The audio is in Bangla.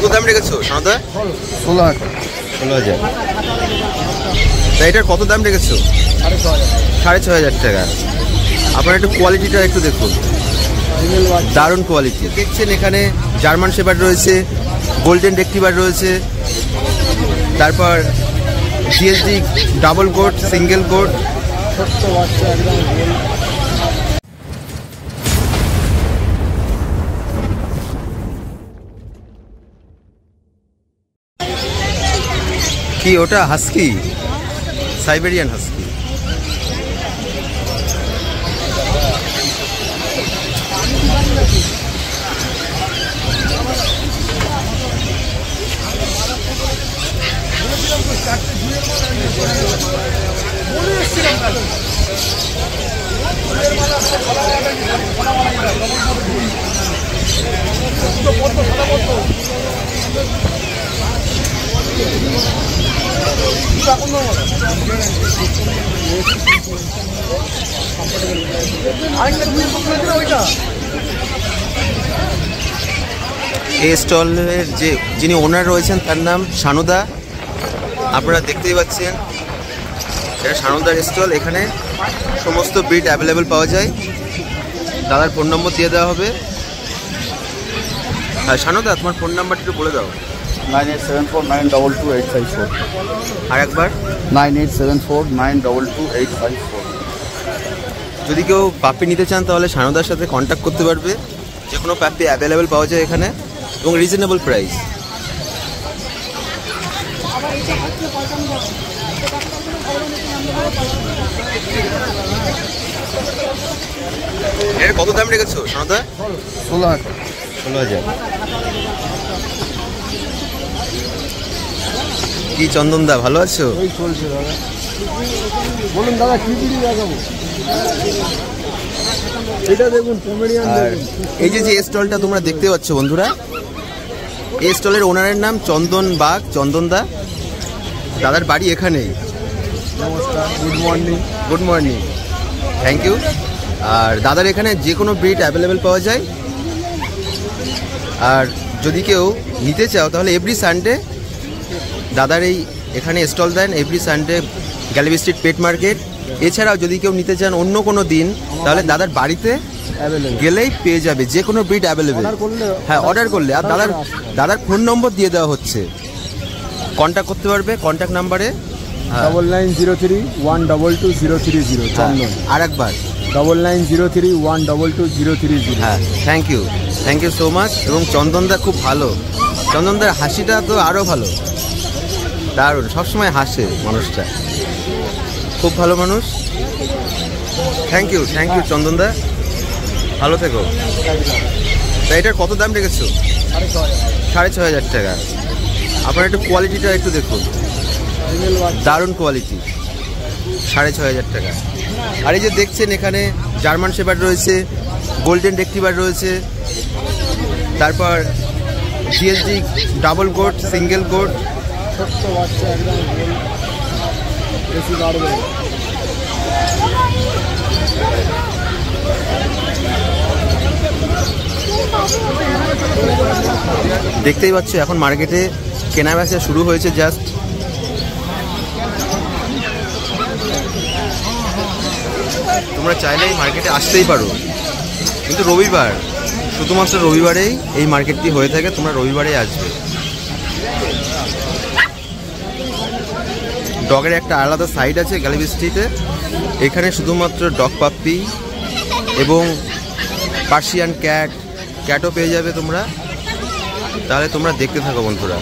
কত দাম রেখেছো সানদা? 16,000। তা এটার কত দাম রেখেছো? 6,500 টাকা। আপনার একটু কোয়ালিটিটা একটু দেখুন, দারুণ কোয়ালিটি। দেখছেন এখানে জার্মান শেপার্ড রয়েছে, গোল্ডেন রেক্টিভার রয়েছে, তারপর GSD double coat, single coat. ছোট্ট বাচ্চা একদম কি ওটা? Husky, Siberian husky. এই স্টলের যিনি ওনার রয়েছেন তার নাম সানুদা। আপনারা দেখতেই পাচ্ছেন এটা সানুদার স্টল। এখানে সমস্ত ব্রিড অ্যাভেলেবেল পাওয়া যায়। দাদার ফোন নম্বর দিয়ে দেওয়া হবে। হ্যাঁ সানুদা, তোমার ফোন নাম্বারটা একটু বলে দাও। 9874922854। আর একবার 9874922854। যদি কেউ পাপ্পি নিতে চান তাহলে সানুদার সাথে কন্ট্যাক্ট করতে পারবে। যে কোনো পাপ্পি অ্যাভেলেবেল পাওয়া যায় এখানে এবং রিজনেবল প্রাইস। এর কত দাম রেখেছো সানুদা? 16,000। কি চন্দন দা, ভালো আছো? বলুন দাদা, কি বিড়ি দেখাবো? এটা দেখুন পমেরিয়ান। আর এই যে স্টলটা তোমরা দেখতে পাচ্ছ বন্ধুরা, এই স্টলের ওনারের নাম চন্দন বাগ, চন্দন দা। দাদার বাড়ি এখানেই। নমস্কার, good morning. Good morning, thank you. আর দাদার এখানে যে কোনো ব্রিড অ্যাভেলেবেল পাওয়া যায়। আর যদি কেউ নিতে চাও তাহলে এভরি সানডে দাদার এখানে স্টল দেন, every Sunday Galiff Street pet market. এছাড়াও যদি কেউ নিতে চান অন্য কোনো দিন তাহলে দাদার বাড়িতে গেলেই পেয়ে যাবে যে কোনো ব্রিড অ্যাভেলেবেল। হ্যাঁ, অর্ডার করলে। আর দাদার ফোন নম্বর দিয়ে দেওয়া হচ্ছে, কন্ট্যাক্ট করতে পারবে কন্ট্যাক্ট নাম্বারে 9903122030। চন্দন। আর একবার 9903122030। হ্যাঁ, থ্যাংক ইউ সো মাচ। এবং চন্দনদা খুব ভালো। চন্দনদার হাসিটা তো আরও ভালো, দারুণ, সবসময় হাসে মানুষটা, খুব ভালো মানুষ। থ্যাংক ইউ চন্দনদা, ভালো থেকো। তা এটার কত দাম রেখেছো? 6,500 টাকা। আপনার একটু কোয়ালিটিটা একটু দেখুন, দারুণ কোয়ালিটি। 6,500 টাকা। আর এই যে দেখছেন এখানে জার্মান শেপার্ড রয়েছে, গোল্ডেন রেক্টিভার রয়েছে, তারপর GSD double coat, single coat. ছোট্ট বাচ্চা একদম বেশি বাড়বে। দেখতেই পাচ্ছ এখন মার্কেটে কেনা বেচা শুরু হয়েছে জাস্ট। তোমরা চাইলেই মার্কেটে আসতেই পারো, কিন্তু রবিবার, শুধুমাত্র রবিবারেই এই মার্কেটটি হয়ে থাকে। তোমরা রবিবারেই আসবে। ডগের একটা আলাদা সাইড আছে গ্যালারি স্ট্রিটে। এখানে শুধুমাত্র ডগ পাপ্পি এবং পার্সিয়ান ক্যাটও পেয়ে যাবে তোমরা। তাহলে তোমরা দেখতে থাকো বন্ধুরা।